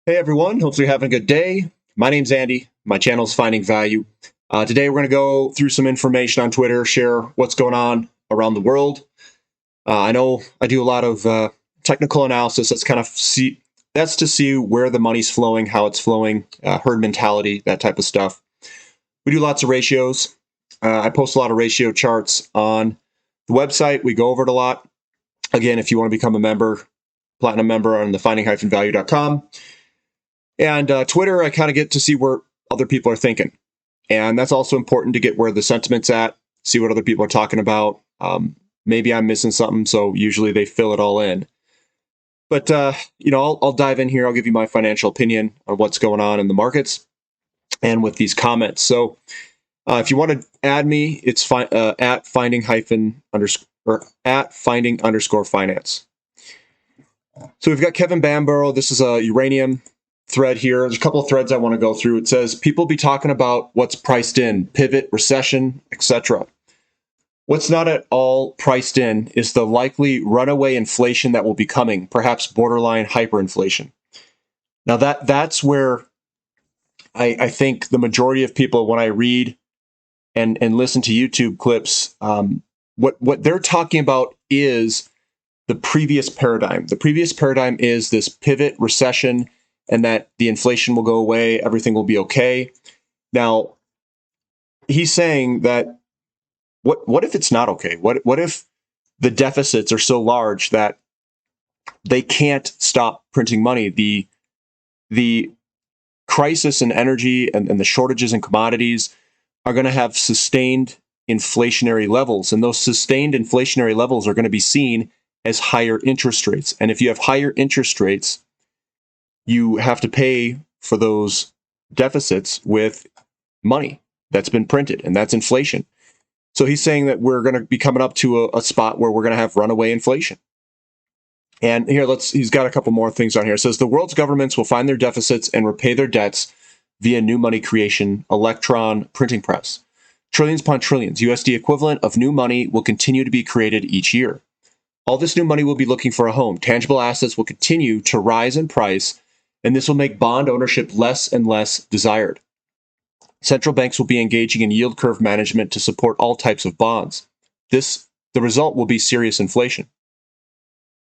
Hey everyone, hopefully you're having a good day. My name's Andy. My channel's Finding Value. Today we're going to go through some information on Twitter, share what's going on around the world. I know I do a lot of technical analysis. That's to see where the money's flowing, how it's flowing, herd mentality, that type of stuff. We do lots of ratios. I post a lot of ratio charts on the website. We go over it a lot. Again, if you want to become a member, platinum member on the finding-value.com. And Twitter, I kind of get to see where other people are thinking. And that's also important to get where the sentiment's at, see what other people are talking about. Maybe I'm missing something, so usually they fill it all in. But, I'll dive in here. I'll give you my financial opinion on what's going on in the markets and with these comments. So if you want to add me, it's at finding_finance. So we've got Kevin Bamborough. This is a uranium thread here. There's a couple of threads I want to go through. It says people be talking about what's priced in, pivot, recession, etc. What's not at all priced in is the likely runaway inflation that will be coming, perhaps borderline hyperinflation. Now that's where I think the majority of people, when I read and listen to YouTube clips, what they're talking about is the previous paradigm. The previous paradigm is this pivot, recession, and that the inflation will go away, everything will be okay. Now, he's saying that what if it's not okay? What if the deficits are so large that they can't stop printing money? The crisis in energy and the shortages in commodities are going to have sustained inflationary levels, and those sustained inflationary levels are going to be seen as higher interest rates. And if you have higher interest rates, you have to pay for those deficits with money that's been printed, and that's inflation. So he's saying that we're going to be coming up to a spot where we're going to have runaway inflation. And here, he's got a couple more things on here. It says the world's governments will find their deficits and repay their debts via new money creation, electron printing press. Trillions upon trillions, USD equivalent of new money will continue to be created each year. All this new money will be looking for a home. Tangible assets will continue to rise in price, and this will make bond ownership less and less desired. Central banks will be engaging in yield curve management to support all types of bonds. The result will be serious inflation.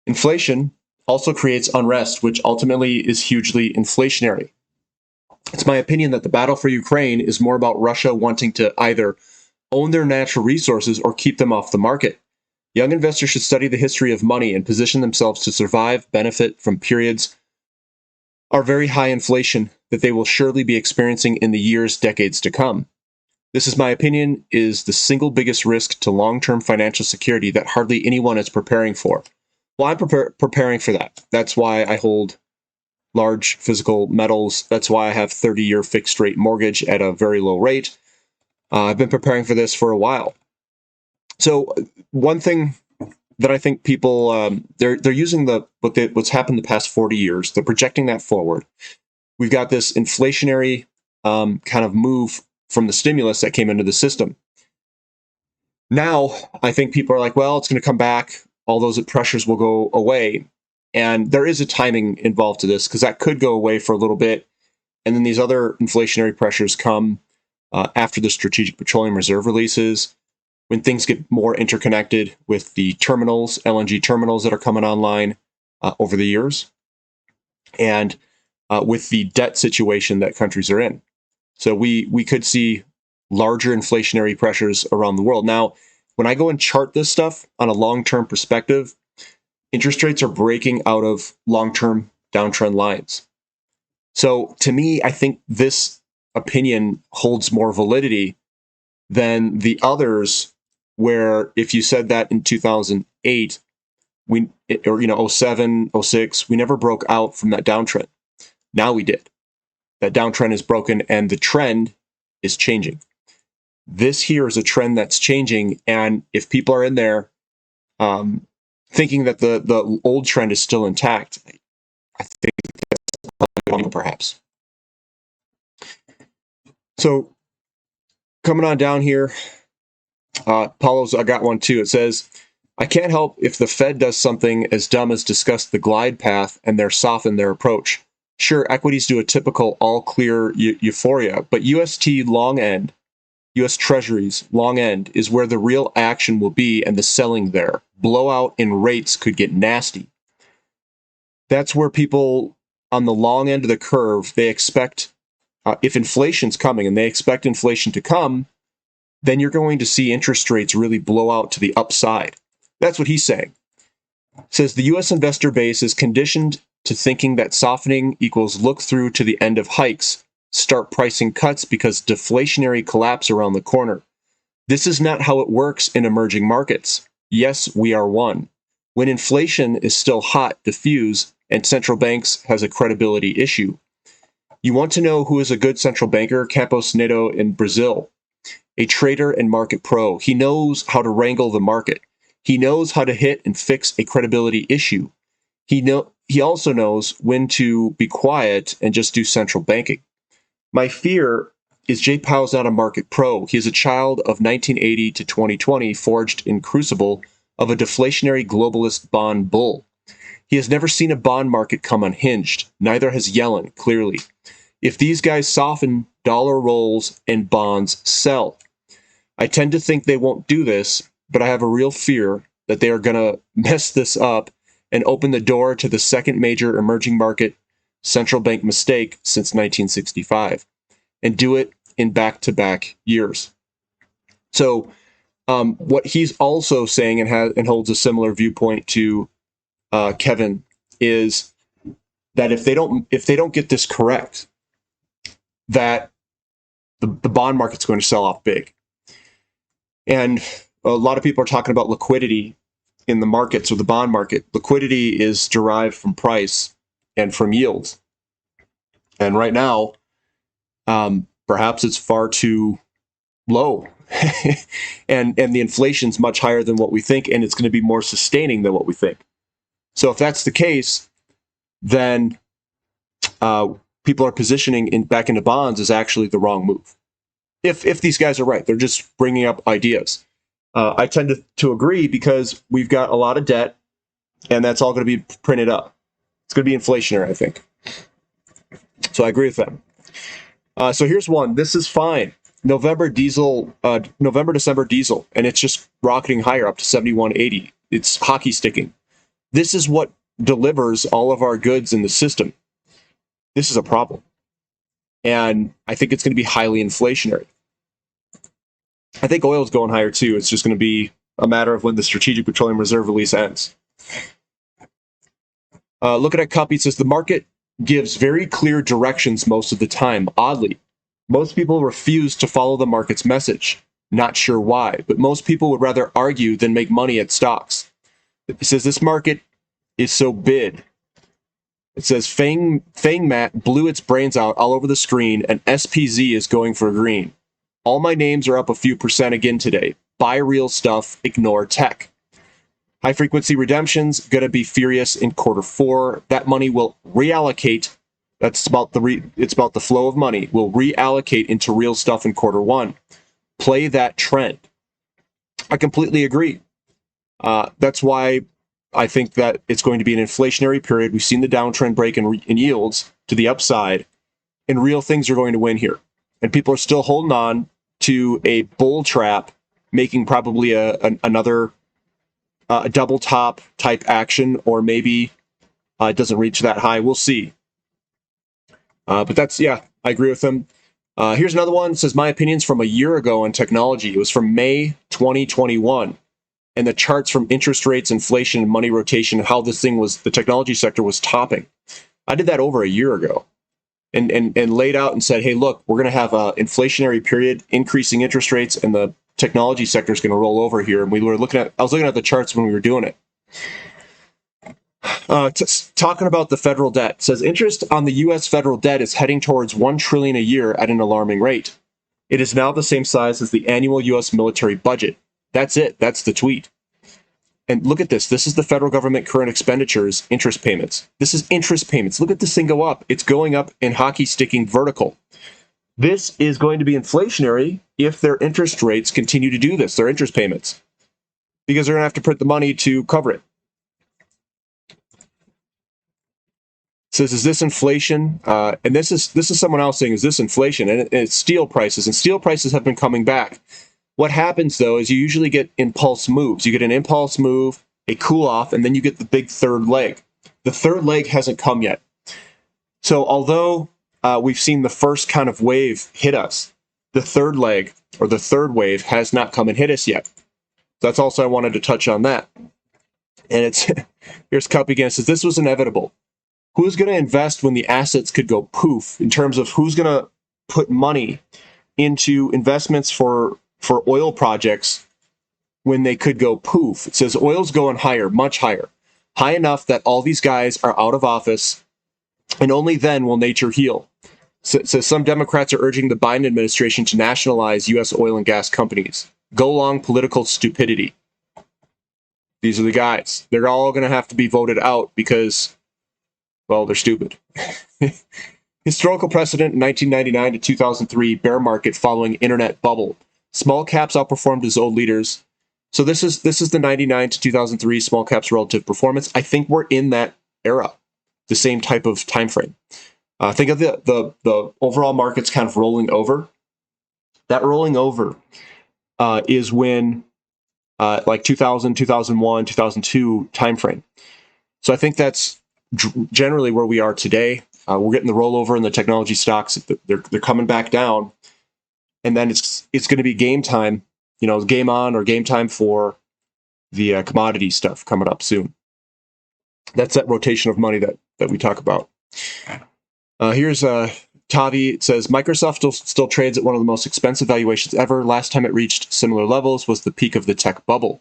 Inflation also creates unrest, which ultimately is hugely inflationary. It's my opinion that the battle for Ukraine is more about Russia wanting to either own their natural resources or keep them off the market. Young investors should study the history of money and position themselves to survive, benefit from periods are very high inflation that they will surely be experiencing in the years, decades to come. This is my opinion, is the single biggest risk to long-term financial security that hardly anyone is preparing for. Well, I'm preparing for that. That's why I hold large physical metals. That's why I have 30-year fixed rate mortgage at a very low rate. I've been preparing for this for a while. So one thing that I think people they're using what's happened the past 40 years. They're projecting that forward. We've got this inflationary kind of move from the stimulus that came into the system. Now I think people are like, well, it's going to come back. All those pressures will go away, and there is a timing involved to this because that could go away for a little bit, and then these other inflationary pressures come after the Strategic Petroleum Reserve releases, when things get more interconnected with the terminals, LNG terminals that are coming online over the years, and with the debt situation that countries are in. So we could see larger inflationary pressures around the world. Now, when I go and chart this stuff on a long-term perspective, interest rates are breaking out of long-term downtrend lines. So to me, I think this opinion holds more validity than the others, where if you said that in 2008, or 07, 06, we never broke out from that downtrend. Now we did. That downtrend is broken and the trend is changing. This here is a trend that's changing, and if people are in there thinking that the old trend is still intact, I think that's wrong, perhaps. So coming on down here, Paulo's, I got one too. It says, I can't help if the Fed does something as dumb as discuss the glide path and soften their approach. Sure, equities do a typical all clear euphoria, but UST long end, US Treasuries long end, is where the real action will be and the selling there. Blowout in rates could get nasty. That's where people on the long end of the curve, they expect, if inflation's coming and they expect inflation to come, then you're going to see interest rates really blow out to the upside. That's what he's saying. Says the US investor base is conditioned to thinking that softening equals look through to the end of hikes, start pricing cuts because deflationary collapse around the corner. This is not how it works in emerging markets. Yes, we are one. When inflation is still hot, diffuse, and central banks has a credibility issue. You want to know who is a good central banker? Campos Neto in Brazil, a trader and market pro. He knows how to wrangle the market. He knows how to hit and fix a credibility issue. He also knows when to be quiet and just do central banking. My fear is Jay Powell's not a market pro. He is a child of 1980 to 2020, forged in crucible of a deflationary globalist bond bull. He has never seen a bond market come unhinged. Neither has Yellen, clearly. If these guys soften, dollar rolls and bonds sell. I tend to think they won't do this, but I have a real fear that they are going to mess this up and open the door to the second major emerging market central bank mistake since 1965, and do it in back-to-back years. So what he's also saying and holds a similar viewpoint to Kevin is that if they don't get this correct, that the bond market's going to sell off big. And a lot of people are talking about liquidity in the markets or the bond market. Liquidity is derived from price and from yields. And right now, perhaps it's far too low. and the inflation's much higher than what we think, and it's going to be more sustaining than what we think. So if that's the case, then people are positioning back into bonds is actually the wrong move. If these guys are right, they're just bringing up ideas. I tend to agree because we've got a lot of debt, and that's all going to be printed up. It's going to be inflationary, I think. So I agree with them. So here's one. This is fine. November, December diesel, and it's just rocketing higher up to 71.80. It's hockey sticking. This is what delivers all of our goods in the system. This is a problem. And I think it's going to be highly inflationary. I think oil is going higher too. It's just going to be a matter of when the Strategic Petroleum Reserve release ends. Looking at Cup, it says the market gives very clear directions most of the time. Oddly, most people refuse to follow the market's message. Not sure why, but most people would rather argue than make money at stocks. It says this market is so bid. It says Fang Matt blew its brains out all over the screen, and SPZ is going for green. All my names are up a few percent again today. Buy real stuff, ignore tech. High frequency redemptions gonna be furious in Q4. That money will reallocate. That's about it's about the flow of money. Will reallocate into real stuff in Q1. Play that trend. I completely agree. That's why I think that it's going to be an inflationary period. We've seen the downtrend break in yields to the upside, and real things are going to win here. And people are still holding on to a bull trap, making probably another double top type action, or maybe it doesn't reach that high. We'll see. But that's, yeah, I agree with them. Here's another one. It says, my opinions from a year ago on technology. It was from May 2021. And the charts from interest rates, inflation, and money rotation, how this thing was, the technology sector was topping. I did that over a year ago and laid out and said, hey, look, we're going to have an inflationary period, increasing interest rates, and the technology sector is going to roll over here. And I was looking at the charts when we were doing it. Talking about the federal debt, it says interest on the U.S. federal debt is heading towards $1 trillion a year at an alarming rate. It is now the same size as the annual U.S. military budget. That's it. That's the tweet. And look at this. This is the federal government current expenditures, interest payments. This is interest payments. Look at this thing go up. It's going up in hockey sticking vertical. This is going to be inflationary if their interest rates continue to do this, their interest payments, because they're going to have to print the money to cover it. says, is this inflation? And this is someone else saying, is this inflation? And it's steel prices, and steel prices have been coming back. What happens though is you usually get impulse moves. You get an impulse move, a cool off, and then you get the big third leg. The third leg hasn't come yet. So although we've seen the first kind of wave hit us, the third leg or the third wave has not come and hit us yet. That's also I wanted to touch on that. And it's here's Cup again. It says this was inevitable. Who's going to invest when the assets could go poof? In terms of who's going to put money into investments for oil projects when they could go poof? It says oil's going higher, much higher, high enough that all these guys are out of office, and only then will nature heal. So some Democrats are urging the Biden administration to nationalize U.S. oil and gas companies. Go long political stupidity. These are the guys. They're all going to have to be voted out because, well, they're stupid. Historical precedent in 1999 to 2003 bear market following internet bubble. Small caps outperformed as old leaders. So this is the 99 to 2003 small caps relative performance. I think we're in that era, the same type of time frame. Think of the overall markets kind of rolling over. That rolling over is when like 2000, 2001, 2002 timeframe. So I think that's generally where we are today. We're getting the rollover in the technology stocks. They're coming back down, and then it's going to be game time. Game on or game time for the commodity stuff coming up soon. That's that rotation of money that we talk about. Here's Tavi. It says Microsoft still trades at one of the most expensive valuations ever. Last time it reached similar levels was the peak of the tech bubble.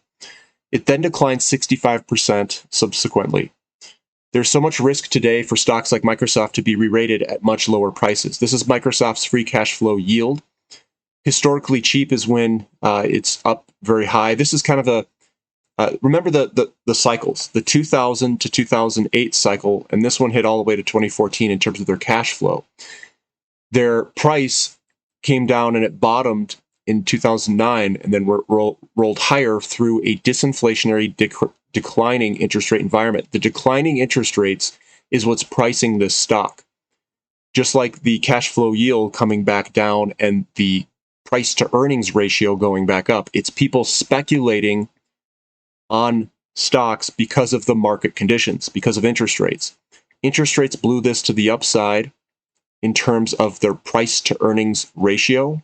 It then declined 65% subsequently. There's so much risk today for stocks like Microsoft to be re-rated at much lower prices. This is Microsoft's free cash flow yield. Historically cheap is when it's up very high. This is kind of remember the cycles, the 2000 to 2008 cycle, and this one hit all the way to 2014 in terms of their cash flow. Their price came down and it bottomed in 2009 and then rolled higher through a disinflationary declining interest rate environment. The declining interest rates is what's pricing this stock. Just like the cash flow yield coming back down and the price to earnings ratio going back up, it's people speculating on stocks because of the market conditions, because of interest rates. Interest rates blew this to the upside in terms of their price to earnings ratio.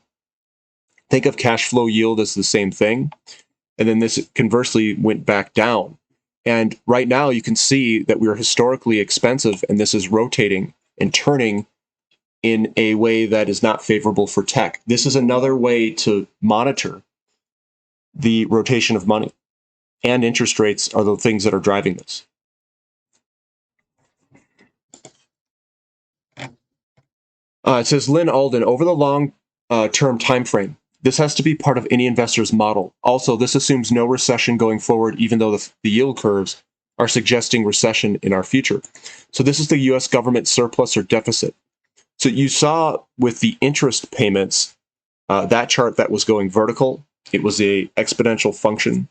Think of cash flow yield as the same thing. And then this conversely went back down. And right now you can see that we are historically expensive, and this is rotating and turning in a way that is not favorable for tech. This is another way to monitor the rotation of money. And interest rates are the things that are driving this. It says Lynn Alden, over the long-term time frame, this has to be part of any investor's model. Also, this assumes no recession going forward, even though the yield curves are suggesting recession in our future. So this is the U.S. government surplus or deficit. So you saw with the interest payments, that chart that was going vertical, it was a exponential function.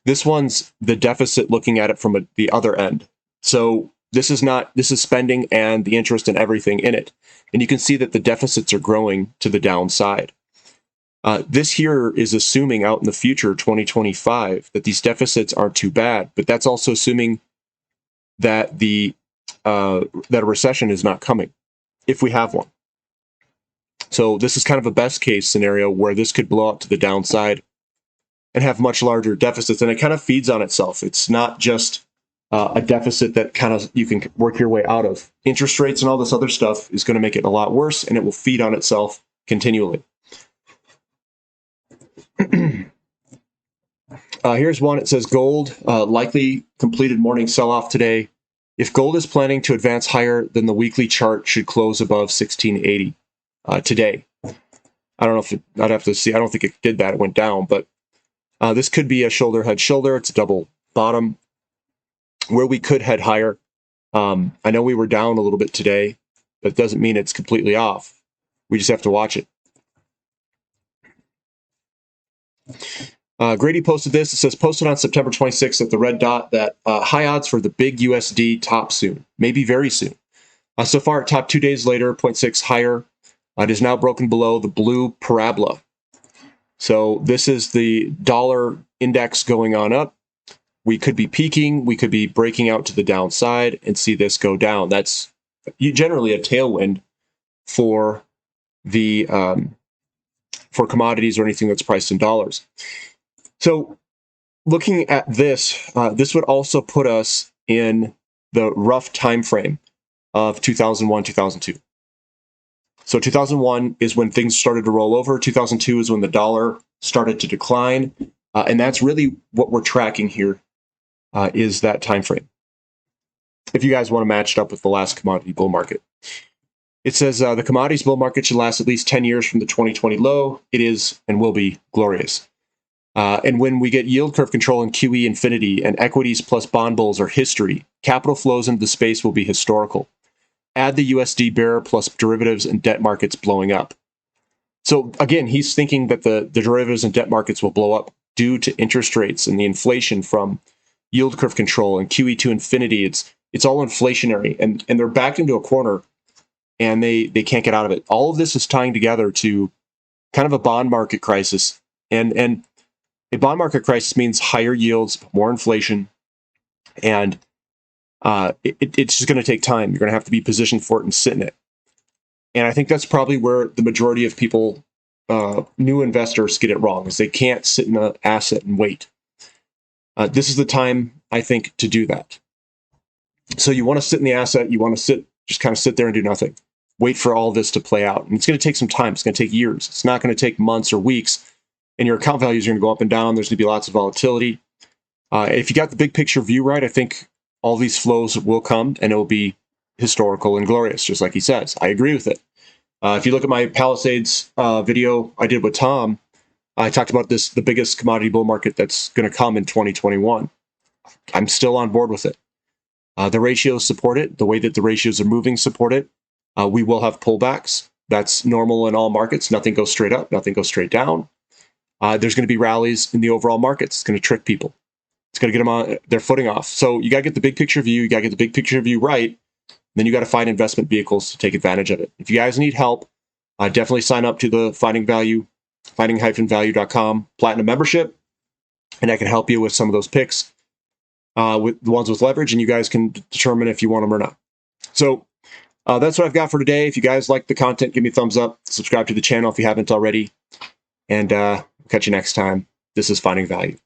This one's the deficit looking at it from the other end. So this is spending and the interest and everything in it. And you can see that the deficits are growing to the downside. This here is assuming out in the future, 2025, that these deficits aren't too bad, but that's also assuming that that a recession is not coming, if we have one. So this is kind of a best case scenario where this could blow out to the downside and have much larger deficits, and it kind of feeds on itself. It's not just a deficit that kind of you can work your way out of. Interest rates and all this other stuff is going to make it a lot worse, and it will feed on itself continually. Here's one. It says gold, likely completed morning sell-off today. If gold is planning to advance higher, then the weekly chart should close above 1680 today. I don't know if I'd have to see. I don't think it did that. It went down, but this could be a shoulder, head, shoulder. It's a double bottom where we could head higher. I know we were down a little bit today, but it doesn't mean it's completely off. We just have to watch it. Grady posted this. It says, posted on September 26th at the red dot that high odds for the big USD top soon, maybe very soon. So far, top 2 days later, zero point 0.6 higher. It is now broken below the blue parabola. So this is the dollar index going on up. We could be peaking. We could be breaking out to the downside and see this go down. That's generally a tailwind for the for commodities or anything that's priced in dollars. So looking at this, this would also put us in the rough time frame of 2001, 2002. So 2001 is when things started to roll over. 2002 is when the dollar started to decline. And that's really what we're tracking here, is that time frame. If you guys want to match it up with the last commodity bull market. It says the commodities bull market should last at least 10 years from the 2020 low. It is and will be glorious. And when we get yield curve control in QE infinity and equities plus bond bulls are history, capital flows into the space will be historical. Add the USD bearer plus derivatives and debt markets blowing up. So again, he's thinking that the derivatives and debt markets will blow up due to interest rates and the inflation from yield curve control and QE to infinity. It's all inflationary, and they're backed into a corner, and they can't get out of it. All of this is tying together to kind of a bond market crisis, and a bond market crisis means higher yields, more inflation, and it's just going to take time. You're going to have to be positioned for it and sit in it. And I think that's probably where the majority of people, new investors, get it wrong, is they can't sit in an asset and wait. This is the time, I think, to do that. So you want to sit in the asset, you want to just kind of sit there and do nothing. Wait for all this to play out. And it's going to take some time. It's going to take years. It's not going to take months or weeks. And your account values are going to go up and down. There's going to be lots of volatility. If you got the big picture view right, I think all these flows will come and it will be historical and glorious, just like he says. I agree with it. If you look at my Palisades video I did with Tom, I talked about the biggest commodity bull market that's going to come in 2021. I'm still on board with it. The ratios support it. The way that the ratios are moving support it. We will have pullbacks. That's normal in all markets. Nothing goes straight up. Nothing goes straight down. There's going to be rallies in the overall markets. It's going to trick people. It's going to get them on their footing off. So you got to get the big picture view. You got to get the big picture view right. Then you got to find investment vehicles to take advantage of it. If you guys need help, definitely sign up to the finding-value.com platinum membership, and I can help you with some of those picks, with the ones with leverage, and you guys can determine if you want them or not. So that's what I've got for today. If you guys like the content, give me a thumbs up. Subscribe to the channel if you haven't already, and catch you next time. This is Finding Value.